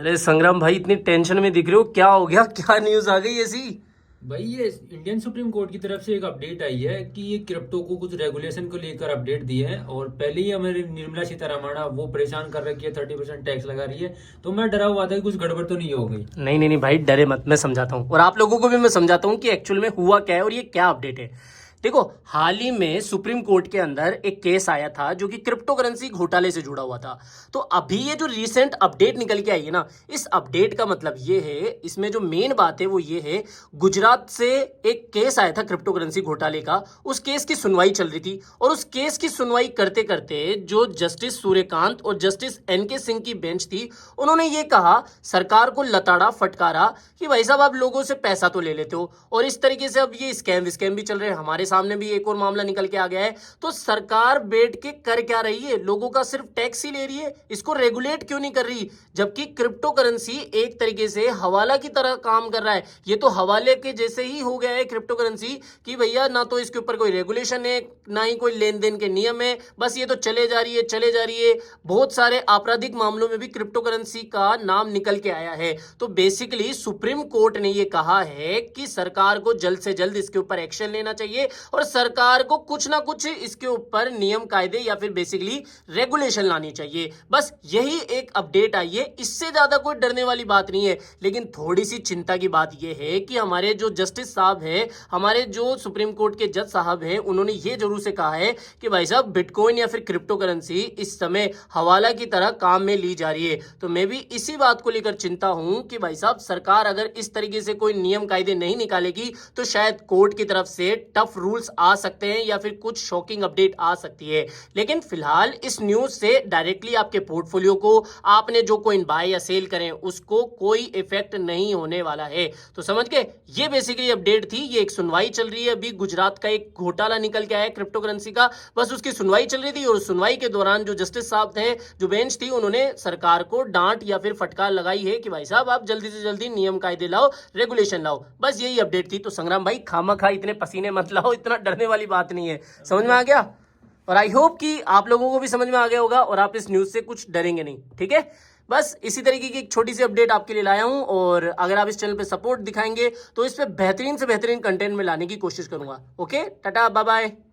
अरे संग्राम भाई, इतनी टेंशन में दिख रहे हो, क्या हो गया? क्या न्यूज आ गई ऐसी? भाई ये इंडियन सुप्रीम कोर्ट की तरफ से एक अपडेट आई है कि ये क्रिप्टो को कुछ रेगुलेशन को लेकर अपडेट दिए हैं। और पहले ही हमारी निर्मला सीतारमण वो परेशान कर रखी है, 30% टैक्स लगा रही है। तो मैं डरा हुआ था कि कुछ गड़बड़ तो नहीं हो गई। नहीं नहीं नहीं भाई, डरे मत, मैं समझाता हूँ और आप लोगों को भी मैं समझाता हूँ कि एक्चुअल में हुआ क्या है और ये क्या अपडेट है। देखो, हाल ही में सुप्रीम कोर्ट के अंदर एक केस आया था जो कि क्रिप्टो करेंसी घोटाले से जुड़ा हुआ था। तो अभी ये जो रिसेंट अपडेट निकल के आई है ना, इस अपडेट का मतलब ये है, इसमें जो मेन बात है वो ये है, गुजरात से एक केस आया था क्रिप्टो करेंसी घोटाले का। उस केस की सुनवाई चल रही थी और उस केस की सुनवाई करते करते जो जस्टिस सूर्यकांत और जस्टिस एनके सिंह की बेंच थी, उन्होंने ये कहा, सरकार को लताड़ा फटकारा कि भाई साहब आप लोगों से पैसा तो ले लेते हो और इस तरीके से अब ये स्कैम भी चल रहे हैं। हमारे सामने भी एक और मामला निकल के आ गया है। तो सरकार बैठ के कर क्या रही है? लोगों का सिर्फ टैक्स ही ले रही है, इसको रेगुलेट क्यों नहीं कर रही? जबकि क्रिप्टो करेंसी एक तरीके से हवाला की तरह काम कर रहा है। ये तो हवाले के जैसे ही हो गया है क्रिप्टो करेंसी, कि भैया ना तो इसके ऊपर कोई रेगुलेशन है, ना ही कोई लेन देन के नियम है, बस ये तो चले जा रही है चले जा रही है। बहुत सारे आपराधिक मामलों में भी क्रिप्टो करेंसी का नाम निकल के आया है। तो बेसिकली सुप्रीम कोर्ट ने ये कहा है कि सरकार को जल्द से जल्द इसके ऊपर एक्शन लेना चाहिए और सरकार को कुछ ना कुछ इसके ऊपर नियम कायदे या फिर बेसिकली रेगुलेशन लानी चाहिए। बस यही एक अपडेट आई है, इससे ज्यादा कोई डरने वाली बात नहीं है। लेकिन थोड़ी सी चिंता की बात यह है कि हमारे जो जस्टिस साहब है, हमारे जो सुप्रीम कोर्ट के जज साहब हैं, उन्होंने ये जरूर से कहा है कि भाई साहब बिटकॉइन या फिर क्रिप्टो करेंसी इस समय हवाला की तरह काम में ली जा रही है। तो मैं भी इसी बात को लेकर चिंता हूं कि भाई साहब सरकार अगर इस तरीके से कोई नियम कायदे नहीं निकालेगी तो शायद कोर्ट की तरफ से टफ रूल्स आ सकते हैं या फिर कुछ शॉकिंग अपडेट आ सकती है। लेकिन फिलहाल इस न्यूज से डायरेक्टली आपके पोर्टफोलियो को, आपने जो कॉइन बाय या सेल करें उसको कोई इफेक्ट नहीं होने वाला है। तो समझ गए, ये बेसिकली अपडेट थी। ये एक सुनवाई चल रही है, अभी गुजरात का एक घोटाला निकल के आया क्रिप्टो करेंसी का, बस उसकी सुनवाई चल रही थी और सुनवाई के दौरान जो जस्टिस साहब थे, जो बेंच थी, उन्होंने सरकार को डांट या फिर फटकार लगाई है कि भाई साहब आप जल्दी से जल्दी नियम कायदे लाओ, रेगुलेशन लाओ। बस यही अपडेट थी। तो संग्राम भाई, खामा खा इतने पसीने मत लाओ, इतना डरने वाली बात नहीं है। समझ में आ गया? और आई होप कि आप लोगों को भी समझ में आ गया होगा और आप इस न्यूज से कुछ डरेंगे नहीं। ठीक है, बस इसी तरीके की एक छोटी सी अपडेट आपके लिए लाया हूं और अगर आप इस चैनल पे सपोर्ट दिखाएंगे तो इस पे बेहतरीन से बेहतरीन कंटेंट में लाने की कोशिश करूंगा। Okay, tata, bye bye.